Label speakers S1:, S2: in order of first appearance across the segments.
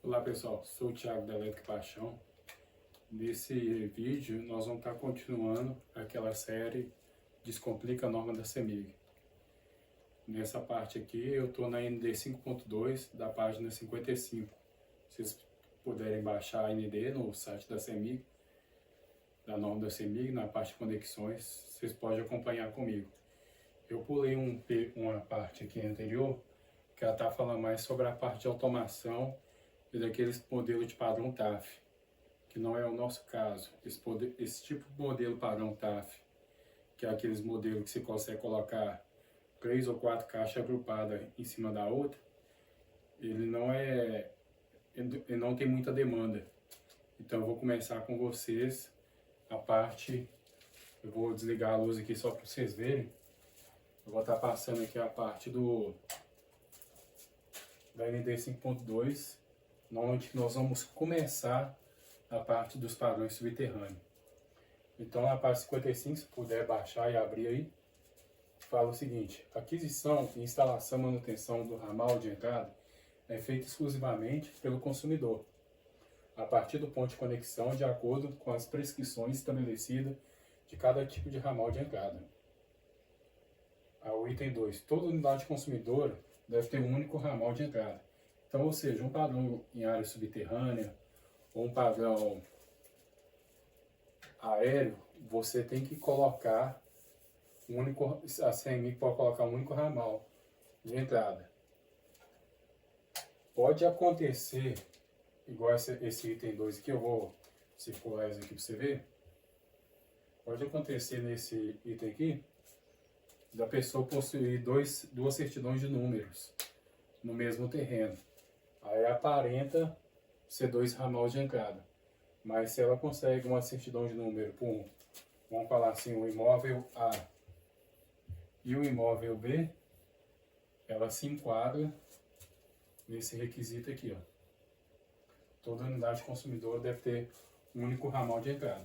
S1: Olá pessoal, sou o Thiago da Elétrica Paixão. Nesse vídeo nós vamos estar continuando aquela série Descomplica a Norma da CEMIG. Nessa parte aqui eu estou na ND 5.2 da página 55. Se vocês puderem baixar a ND no site da CEMIG, da norma da CEMIG, na parte de conexões, vocês podem acompanhar comigo. Eu pulei uma parte aqui anterior, que ela está falando mais sobre a parte de automação e daqueles modelos de padrão TAF, que não é o nosso caso. Esse tipo de modelo padrão TAF, que é aqueles modelos que você consegue colocar 3 ou 4 caixas agrupadas em cima da outra, ele não tem muita demanda. Então eu vou começar com vocês a parte, eu vou desligar a luz aqui só para vocês verem. Eu vou estar passando aqui a parte da ND 5.2, onde nós vamos começar a parte dos padrões subterrâneos. Então, na parte 55, se puder baixar e abrir aí, fala o seguinte: aquisição, instalação e manutenção do ramal de entrada é feita exclusivamente pelo consumidor, a partir do ponto de conexão, de acordo com as prescrições estabelecidas de cada tipo de ramal de entrada. O item 2. Toda unidade consumidora deve ter um único ramal de entrada. Então, ou seja, um padrão em área subterrânea ou um padrão aéreo, você tem que colocar a CEMIG pode colocar um único ramal de entrada. Pode acontecer, igual esse item 2 aqui, eu vou circular isso aqui para você ver. Pode acontecer nesse item aqui, da pessoa possuir duas certidões de números no mesmo terreno. Aí aparenta ser 2 ramais de entrada. Mas se ela consegue uma certidão de número por, vamos falar assim, o imóvel A e o imóvel B, ela se enquadra nesse requisito aqui, ó. Toda unidade consumidora deve ter um único ramal de entrada,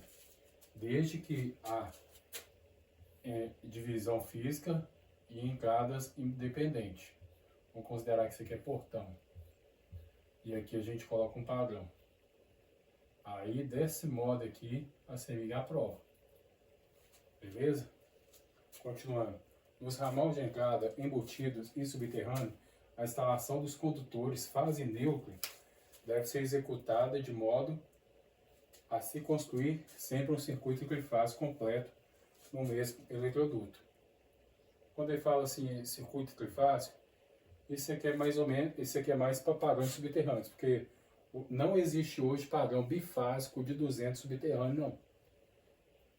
S1: desde que a divisão física e entradas independentes. Vamos considerar que isso aqui é portão. E aqui a gente coloca um padrão. Aí, desse modo aqui, a CEMIG aprova. Beleza? Continuando. Nos ramais de entrada embutidos e subterrâneos, a instalação dos condutores fase núcleo deve ser executada de modo a se construir sempre um circuito trifásico completo no mesmo eletroduto. Quando ele fala assim, circuito trifásico, isso aqui é mais ou menos, isso aqui é mais para padrões subterrâneos, porque não existe hoje padrão bifásico de 200 subterrâneo, não.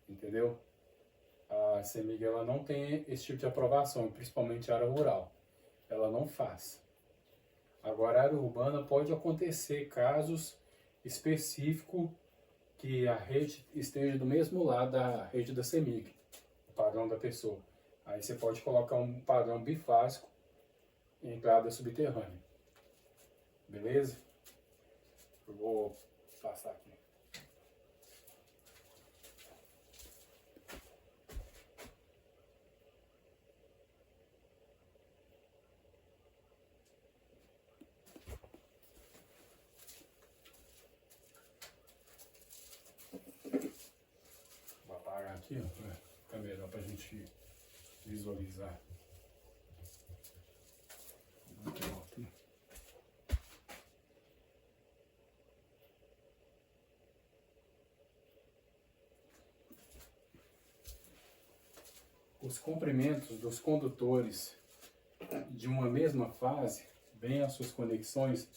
S1: Entendeu? A CEMIG ela não tem esse tipo de aprovação, principalmente área rural. Ela não faz. Agora, a área urbana pode acontecer casos específicos que a rede esteja do mesmo lado da rede da CEMIG, o padrão da pessoa. Aí você pode colocar um padrão bifásico em entrada subterrânea. Beleza? Eu vou passar aqui. Vou apagar aqui, ó, para ficar melhor para a gente visualizar. Os comprimentos dos condutores de uma mesma fase, bem as suas conexões,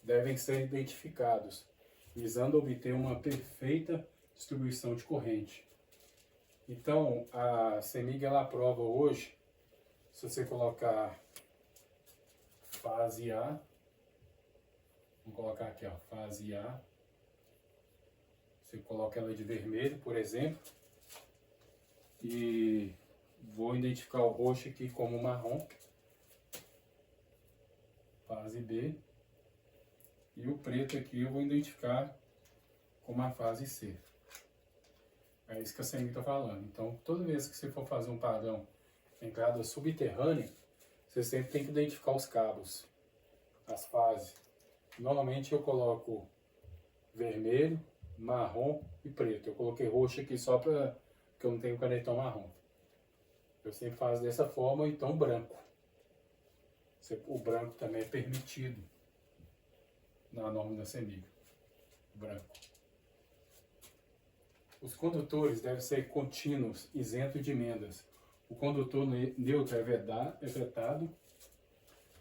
S1: devem ser identificados, visando obter uma perfeita distribuição de corrente. Então, a CEMIG ela aprova hoje, se você colocar fase A, vamos colocar aqui, ó, fase A, você coloca ela de vermelho, por exemplo, e vou identificar o roxo aqui como marrom, fase B, e o preto aqui eu vou identificar como a fase C. É isso que a CEMIG está falando. Então, toda vez que você for fazer um padrão entrada subterrânea, você sempre tem que identificar os cabos, as fases. Normalmente eu coloco vermelho, marrom e preto. Eu coloquei roxo aqui só porque eu não tenho canetão marrom. Eu sempre faço dessa forma, então branco. O branco também é permitido na norma da CEMIG. Branco. Os condutores devem ser contínuos, isentos de emendas. O condutor neutro é vetado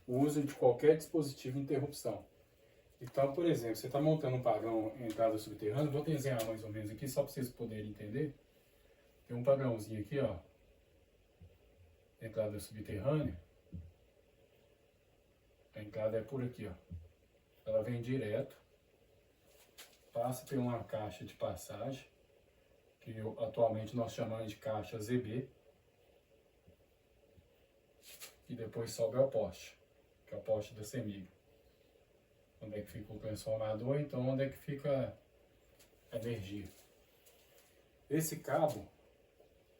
S1: o uso de qualquer dispositivo de interrupção. Então, por exemplo, você está montando um padrão entrada subterrânea, vou desenhar mais ou menos aqui, só para vocês poderem entender. Tem um padrãozinho aqui, ó, entrada subterrânea. A entrada é por aqui, ó. Ela vem direto, passa por uma caixa de passagem, que atualmente nós chamamos de caixa ZB, e depois sobe ao poste, que é o poste da CEMIG. Onde é que fica o transformador, então onde é que fica a energia. Esse cabo,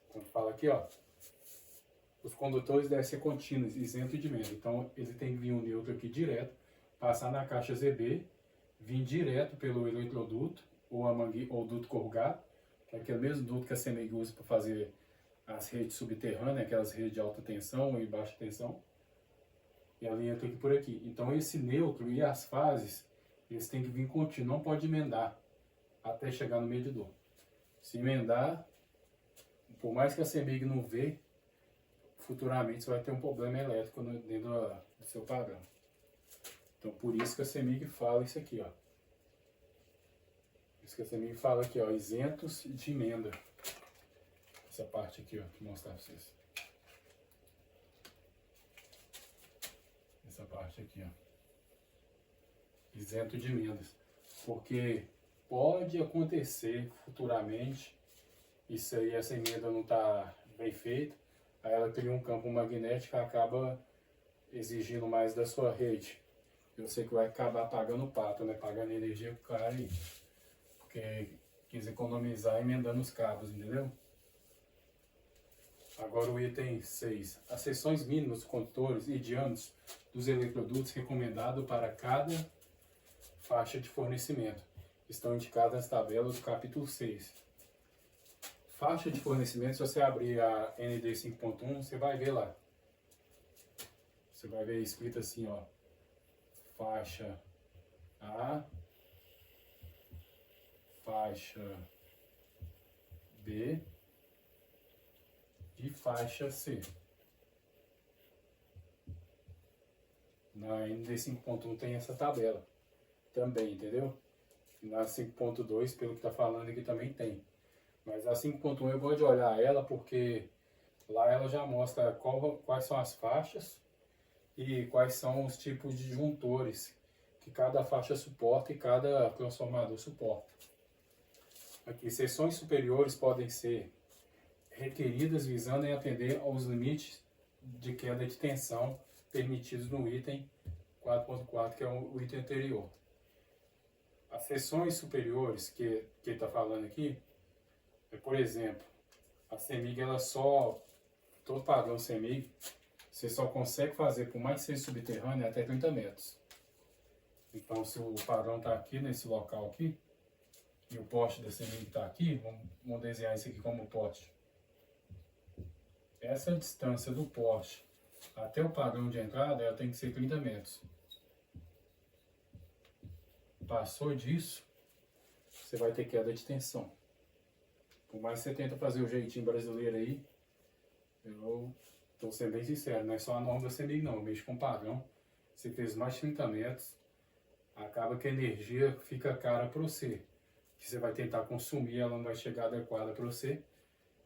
S1: quando fala aqui, ó, os condutores devem ser contínuos, isentos de emenda. Então ele tem que vir um neutro aqui direto, passar na caixa ZB, vir direto pelo eletroduto, ou o duto corrugado, que é aquele mesmo duto que a CEMIG usa para fazer as redes subterrâneas, aquelas redes de alta tensão e baixa tensão. E a linha entra aqui por aqui. Então esse neutro e as fases, eles têm que vir contínuo, não pode emendar até chegar no medidor. Se emendar, por mais que a CEMIG não vê, futuramente você vai ter um problema elétrico dentro do seu padrão. Então por isso que a CEMIG fala isso aqui, ó. Por isso que a CEMIG fala aqui, ó, isentos de emenda. Essa parte aqui, ó, que eu vou mostrar para vocês. Essa parte aqui, ó. Isento de emendas. Porque pode acontecer futuramente, isso aí, essa emenda não está bem feita, aí ela cria um campo magnético que acaba exigindo mais da sua rede. Você que vai acabar pagando o pato, né? Pagando energia pro cara aí. Porque quis economizar emendando os cabos, entendeu? Agora o item 6. As seções mínimas dos condutores e diâmetros dos eletrodutos recomendados para cada faixa de fornecimento estão indicadas nas tabelas do capítulo 6. Faixa de fornecimento, se você abrir a ND 5.1, você vai ver lá. Você vai ver escrito assim, ó. Faixa A, faixa B e faixa C. Na ND 5.1 tem essa tabela também, entendeu? Na 5.2, pelo que está falando aqui, também tem. Mas a 5.1 eu gosto de olhar ela porque lá ela já mostra quais são as faixas e quais são os tipos de juntores que cada faixa suporta e cada transformador suporta. Aqui, seções superiores podem ser requeridas visando em atender aos limites de queda de tensão permitidos no item 4.4, que é o item anterior. As seções superiores que está falando aqui, por exemplo, a CEMIG, todo padrão CEMIG, você só consegue fazer, por mais que seja subterrâneo, até 30 metros. Então, se o padrão está aqui, nesse local aqui, e o poste da CEMIG está aqui, vamos desenhar isso aqui como poste. Essa distância do poste até o padrão de entrada, ela tem que ser 30 metros. Passou disso, você vai ter queda de tensão. Por mais que você tenta fazer o jeitinho brasileiro aí, eu estou sendo bem sincero, não é só a norma da CEMIG não, eu mexo com padrão. Você fez mais de 30 metros, acaba que a energia fica cara para você. Que você vai tentar consumir, ela não vai chegar adequada para você.